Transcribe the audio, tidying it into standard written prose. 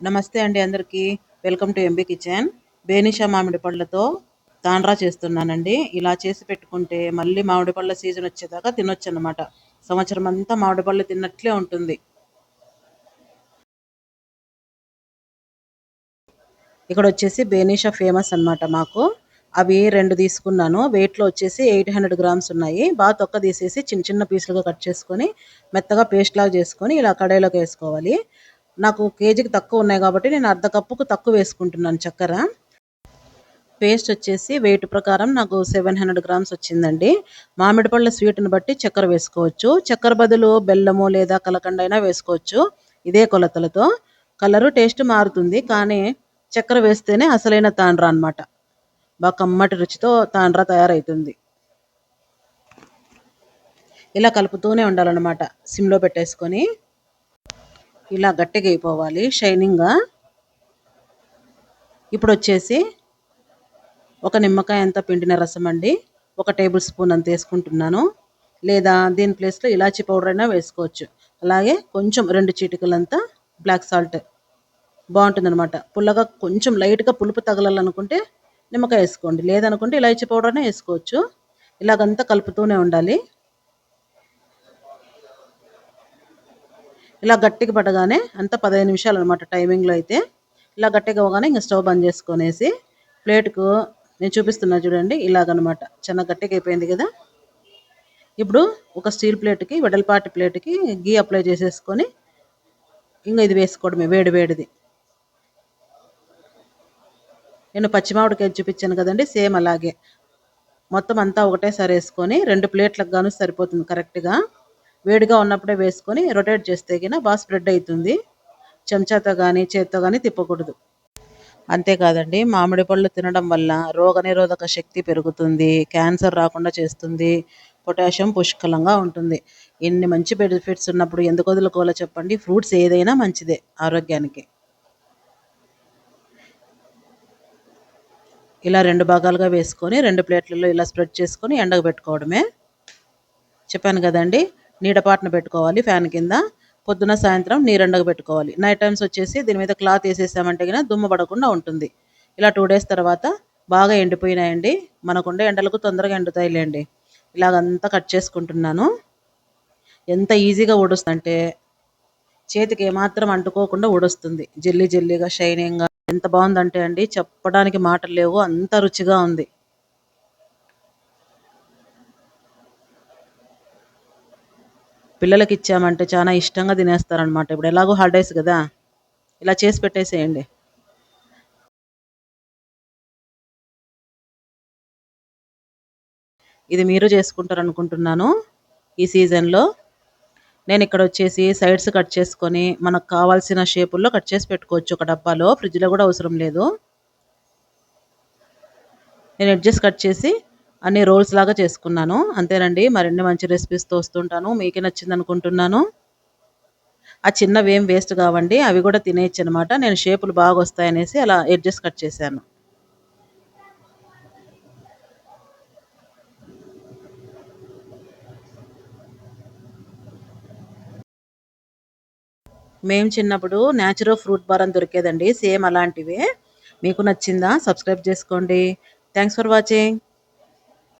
నమస్తే అండి అందరికీ. Welcome to MB kitchen. బేనిషా మామిడి పళ్ళతో తాండ్రా చేస్తున్నానండి. ఇలా చేసి పెట్టుకుంటే మళ్ళీ మామిడి పళ్ళ సీజన్ వచ్చేదాకా తినొచ్చు అన్నమాట. సంవత్సరం అంతా మామిడి పళ్ళు తిన్నట్లే ఉంటుంది. ఇక్కడ వచ్చేసి బేనిషా ఫేమస్ అన్నమాట మాకు. అవి 2 తీసుకున్నాను. వెయిట్లో వచ్చేసి 800 గ్రామ్స్ ఉన్నాయి. బాగా తొక్క తీసేసి చిన్న చిన్న పీసులుగా కట్ చేసుకొని మెత్తగా పేస్ట్ లాగా చేసుకొని ఇలా కడాయిలోకి వేసుకోవాలి. నాకు కేజీకి తక్కువ ఉన్నాయి కాబట్టి నేను అర్ధ కప్పుకు తక్కువ వేసుకుంటున్నాను చక్కెర. పేస్ట్ వచ్చేసి వెయిట్ ప్రకారం నాకు 700 గ్రామ్స్ వచ్చిందండి. మామిడి పళ్ళ స్వీట్ని బట్టి చక్కెర వేసుకోవచ్చు. చక్కెర బదులు బెల్లము లేదా కలకండ అయినా వేసుకోవచ్చు ఇదే కొలతలతో. కలరు టేస్ట్ మారుతుంది, కానీ చక్కెర వేస్తేనే అసలైన తాండ్రా అన్నమాట. బాగా కమ్మటి రుచితో తాండ్రా తయారవుతుంది. ఇలా కలుపుతూనే ఉండాలన్నమాట, సిమ్లో పెట్టేసుకొని. ఇలా గట్టిగా అయిపోవాలి షైనింగ్గా. ఇప్పుడు వచ్చేసి ఒక నిమ్మకాయ అంత పిండిన రసం అండి, 1 టేబుల్ స్పూన్ అంత వేసుకుంటున్నాను. లేదా దీని ప్లేస్లో ఇలాచీ పౌడర్ అయినా వేసుకోవచ్చు. అలాగే కొంచెం 2 చిటికలంతా బ్లాక్ సాల్ట్ బాగుంటుందన్నమాట. పుల్లగా కొంచెం లైట్గా పులుపు తగలాలనుకుంటే నిమ్మకాయ వేసుకోండి, లేదనుకుంటే ఇలాచీ పౌడర్ అయినా వేసుకోవచ్చు. ఇలాగంతా కలుపుతూనే ఉండాలి. ఇలా గట్టిగా పడగానే అంతా 15 నిమిషాలు అనమాట టైమింగ్లో అయితే. ఇలా గట్టిగా అవ్వగానే ఇంకా స్టవ్ బంద్ చేసుకొనేసి ప్లేట్కు నేను చూపిస్తున్నా చూడండి, ఇలాగనమాట. చాలా గట్టిగా అయిపోయింది కదా. ఇప్పుడు ఒక స్టీల్ ప్లేట్కి, వెడల్పాటి ప్లేట్కి గీ అప్లై చేసేసుకొని ఇంకా ఇది వేసుకోవడమే, వేడి వేడిది. నేను పచ్చి మామిడికాయ చూపించాను కదండి, సేమ్ అలాగే మొత్తం అంతా ఒకటేసారి వేసుకొని 2 ప్లేట్లకు గాను సరిపోతుంది కరెక్ట్గా. వేడిగా ఉన్నప్పుడే వేసుకొని రొటేట్ చేస్తే గిన బాగా స్ప్రెడ్ అవుతుంది. చెంచాతో కానీ చేత్తో కానీ తిప్పకూడదు. అంతేకాదండి, మామిడి పళ్ళు తినడం వల్ల రోగనిరోధక శక్తి పెరుగుతుంది, క్యాన్సర్ రాకుండా చేస్తుంది, పొటాషియం పుష్కలంగా ఉంటుంది. ఇన్ని మంచి బెనిఫిట్స్ ఉన్నప్పుడు ఎందుకు వదులుకోవాలో చెప్పండి. ఫ్రూట్స్ ఏదైనా మంచిదే ఆరోగ్యానికి. ఇలా 2 భాగాలుగా వేసుకొని 2 ప్లేట్లలో ఇలా స్ప్రెడ్ చేసుకొని ఎండకు పెట్టుకోవడమే. చెప్పాను కదండి, నీడపాటున పెట్టుకోవాలి ఫ్యాన్ కింద. పొద్దున సాయంత్రం నీరెండకు పెట్టుకోవాలి. నైట్ టైమ్స్ వచ్చేసి దీని మీద క్లాత్ వేసేసామంటే కనుక దుమ్ము పడకుండా ఉంటుంది. ఇలా 2 డేస్ తర్వాత బాగా ఎండిపోయినాయండి. మనకుండే ఎండలకు తొందరగా ఎండుతాయిలేండి. ఇలాగంతా కట్ చేసుకుంటున్నాను. ఎంత ఈజీగా ఊడుస్తుందంటే చేతికి ఏమాత్రం అంటుకోకుండా ఊడొస్తుంది. జెల్లీ జెల్లీగా షైనింగ్గా ఎంత బాగుందంటే అండి, చెప్పడానికి మాటలు లేవు, అంత రుచిగా ఉంది. పిల్లలకి ఇచ్చామంటే చాలా ఇష్టంగా తినేస్తారనమాట. ఇప్పుడు ఎలాగో హాలిడేస్ కదా, ఇలా చేసి పెట్టేసేయండి. ఇది మీరు చేసుకుంటారనుకుంటున్నాను ఈ సీజన్లో. నేను ఇక్కడ వచ్చేసి సైడ్స్ కట్ చేసుకొని మనకు కావాల్సిన షేపుల్లో కట్ చేసి పెట్టుకోవచ్చు ఒక డబ్బాలో. ఫ్రిడ్జ్లో కూడా అవసరం లేదు. నేను ఎడ్జెస్ కట్ చేసి అన్ని రోల్స్ లాగా చేసుకున్నాను. అంతేనండి, మరిన్ని మంచి రెసిపీస్తో వస్తుంటాను. మీకే నచ్చింది అనుకుంటున్నాను. ఆ చిన్నవి ఏం వేస్ట్ కావండి, అవి కూడా తినేయచ్చు అనమాట. నేను షేపులు బాగా వస్తాయనేసి అలా ఎడ్జెస్ కట్ చేశాను. మేము చిన్నప్పుడు న్యాచురల్ ఫ్రూట్ బార్ అని దొరికేదండి, సేమ్ అలాంటివే. మీకు నచ్చిందా? సబ్స్క్రైబ్ చేసుకోండి. Thanks for watching.